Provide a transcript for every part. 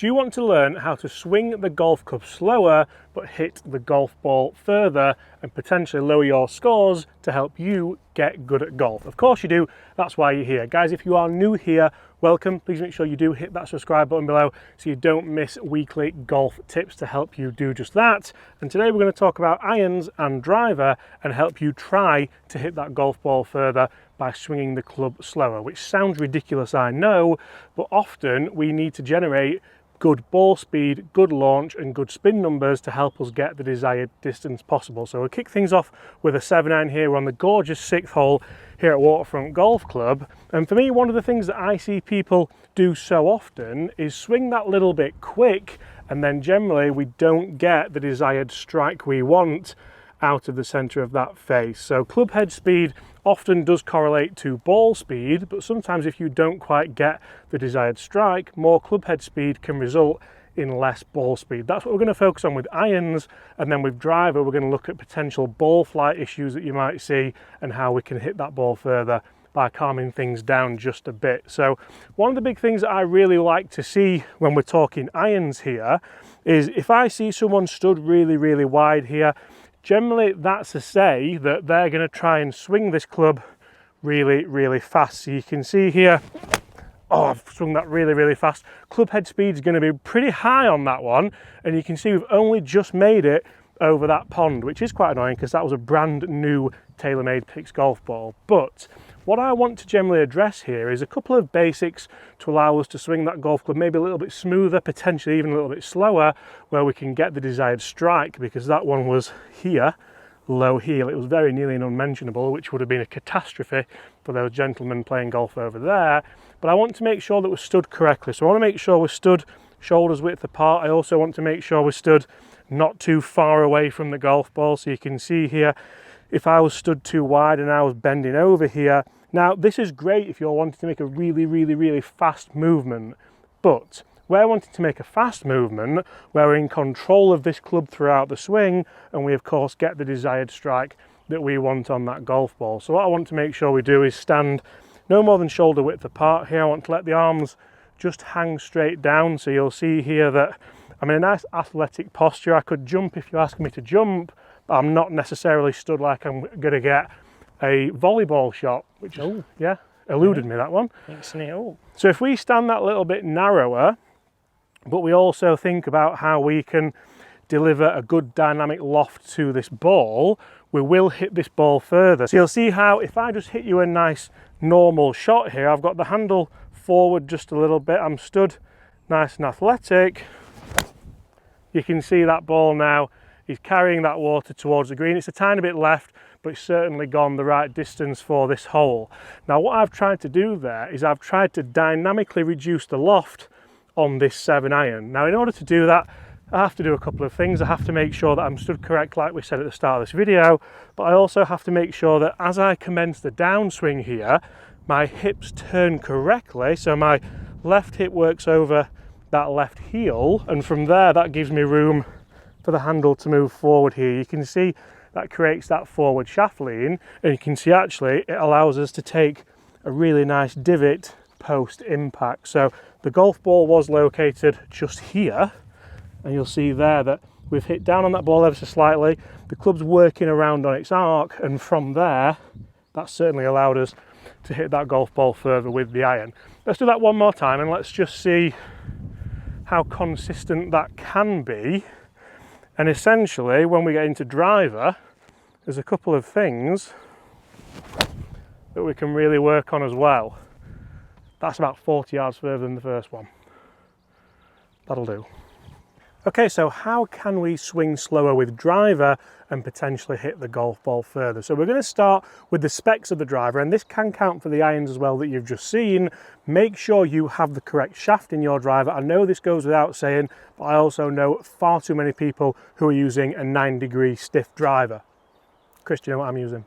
Do you want to learn how to swing the golf club slower but hit the golf ball further and potentially lower your scores to help you get good at golf? Of course you do, that's why you're here. Guys, if you are new here, welcome. Please make sure you do hit that subscribe button below so you don't miss weekly golf tips to help you do just that. And today we're going to talk about irons and driver and help you try to hit that golf ball further by swinging the club slower, which sounds ridiculous, I know, but often we need to generate good ball speed, good launch and good spin numbers to help us get the desired distance possible. So we'll kick things off with a 7-iron here. We're on the gorgeous 6th hole here at Waterfront Golf Club, and for me one of the things that I see people do so often is swing that little bit quick, and then generally we don't get the desired strike we want out of the center of that face. So club head speed often does correlate to ball speed, but sometimes if you don't quite get the desired strike, more club head speed can result in less ball speed. That's what we're going to focus on with irons, and then with driver we're going to look at potential ball flight issues that you might see and how we can hit that ball further by calming things down just a bit. So one of the big things that I really like to see when we're talking irons here is if I see someone stood really wide here, generally that's to say that they're going to try and swing this club really fast. So you can see here, oh, I've swung that really fast. Club head speed is going to be pretty high on that one, and you can see we've only just made it over that pond, which is quite annoying because that was a brand new TaylorMade Picks golf ball. But what I want to generally address here is a couple of basics to allow us to swing that golf club maybe a little bit smoother, potentially even a little bit slower, where we can get the desired strike, because that one was here, low heel. It was very nearly an unmentionable, which would have been a catastrophe for those gentlemen playing golf over there. But I want to make sure that we're stood correctly. So I want to make sure we're stood shoulders width apart. I also want to make sure we're stood not too far away from the golf ball. So you can see here, if I was stood too wide and I was bending over here. Now this is great if you're wanting to make a really fast movement, but we're wanting to make a fast movement where we're in control of this club throughout the swing, and we of course get the desired strike that we want on that golf ball. So what I want to make sure we do is stand no more than shoulder width apart here. I want to let the arms just hang straight down, so you'll see here that I'm in a nice athletic posture. I could jump if you ask me to jump, but I'm not necessarily stood like I'm going to get a volleyball shot, which, oh yeah, eluded me that one. So if we stand that little bit narrower, but we also think about how we can deliver a good dynamic loft to this ball, we will hit this ball further. So you'll see how if I just hit you a nice normal shot here, I've got the handle forward just a little bit, I'm stood nice and athletic. You can see that ball now is carrying that water towards the green. It's a tiny bit left, but it's certainly gone the right distance for this hole. Now what I've tried to do there is I've tried to dynamically reduce the loft on this 7-iron. Now in order to do that, I have to do a couple of things. I have to make sure that I'm stood correct like we said at the start of this video, but I also have to make sure that as I commence the downswing here, my hips turn correctly, so my left hip works over that left heel, and from there that gives me room for the handle to move forward here. You can see that creates that forward shaft lean, and you can see actually it allows us to take a really nice divot post impact. So the golf ball was located just here, and you'll see there that we've hit down on that ball ever so slightly. The club's working around on its arc, and from there that certainly allowed us to hit that golf ball further with the iron. Let's do that one more time and let's just see how consistent that can be. And essentially when we get into driver, there's a couple of things that we can really work on as well. That's about 40 yards further than the first one. That'll do. Okay, so how can we swing slower with driver and potentially hit the golf ball further? So we're going to start with the specs of the driver, and this can count for the irons as well that you've just seen. Make sure you have the correct shaft in your driver. I know this goes without saying, but I also know far too many people who are using a 9-degree stiff driver. Chris, do you know what I'm using?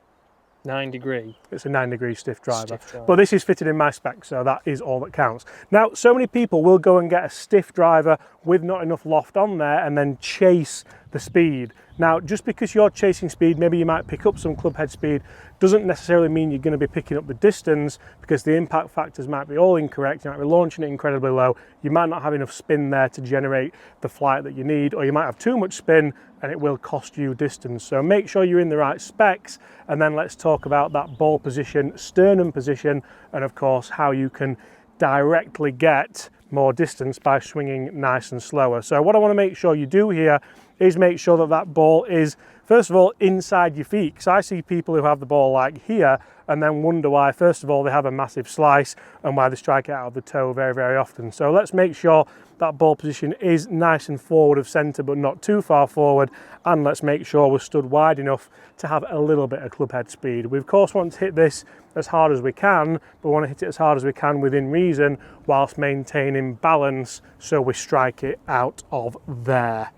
9-degree. It's a 9-degree stiff driver. But this is fitted in my spec, so that is all that counts. Now, so many people will go and get a stiff driver with not enough loft on there and then chase the speed. Now, just because you're chasing speed, maybe you might pick up some club head speed, doesn't necessarily mean you're going to be picking up the distance, because the impact factors might be all incorrect. You might be launching it incredibly low. You might not have enough spin there to generate the flight that you need, or you might have too much spin and it will cost you distance. So make sure you're in the right specs, and then let's talk about that ball position, sternum position, and of course how you can directly get more distance by swinging nice and slower. So what I want to make sure you do here is make sure that that ball is, first of all, inside your feet, because I see people who have the ball like here and then wonder why, first of all, they have a massive slice and why they strike it out of the toe very, very often. So let's make sure that ball position is nice and forward of centre, but not too far forward, and let's make sure we're stood wide enough to have a little bit of club head speed. We of course want to hit this as hard as we can, but we want to hit it as hard as we can within reason whilst maintaining balance, so we strike it out of there,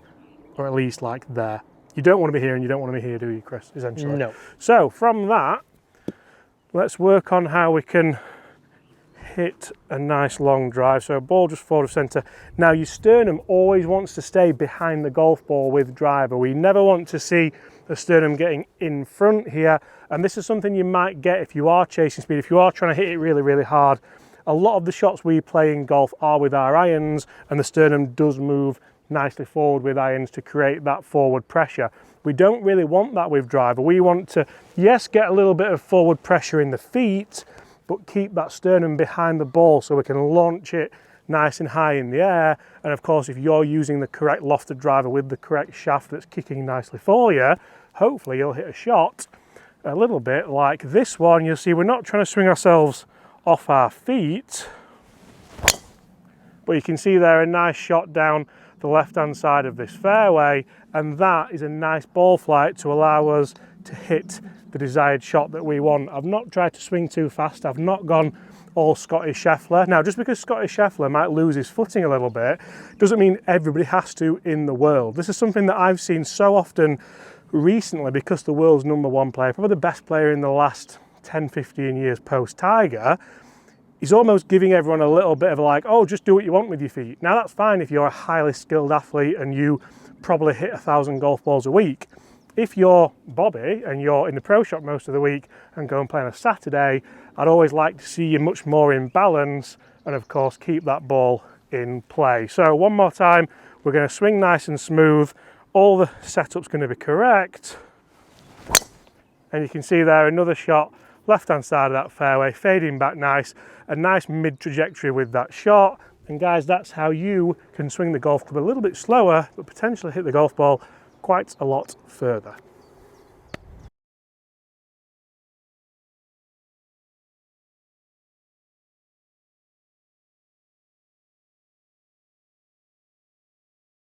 or at least like there. You don't want to be here and you don't want to be here, do you, Chris, essentially? No. So from that, let's work on how we can hit a nice long drive. So a ball just forward of centre. Now your sternum always wants to stay behind the golf ball with driver. We never want to see the sternum getting in front here, and this is something you might get if you are chasing speed, if you are trying to hit it really, really hard. A lot of the shots we play in golf are with our irons, and the sternum does move nicely forward with irons to create that forward pressure. We don't really want that with driver. We want to, yes, get a little bit of forward pressure in the feet, but keep that sternum behind the ball so we can launch it nice and high in the air. And of course, if you're using the correct lofted driver with the correct shaft that's kicking nicely for you, hopefully you'll hit a shot a little bit like this one. You'll see we're not trying to swing ourselves off our feet, but you can see there a nice shot down the left-hand side of this fairway, and that is a nice ball flight to allow us to hit the desired shot that we want. I've not tried to swing too fast. I've not gone all Scottish Scheffler. Now, just because Scottish Scheffler might lose his footing a little bit, doesn't mean everybody has to in the world. This is something that I've seen so often recently, because the world's #1 player, probably the best player in the last 10-15 years post Tiger, he's almost giving everyone a little bit of like, oh, just do what you want with your feet. Now that's fine if you're a highly skilled athlete and you probably hit 1,000 golf balls a week. If you're Bobby and you're in the pro shop most of the week and go and play on a Saturday, I'd always like to see you much more in balance and of course keep that ball in play. So one more time, we're going to swing nice and smooth. All the setup's going to be correct. And you can see there another shot, left-hand side of that fairway, fading back nice, a nice mid-trajectory with that shot. And guys, that's how you can swing the golf club a little bit slower, but potentially hit the golf ball quite a lot further.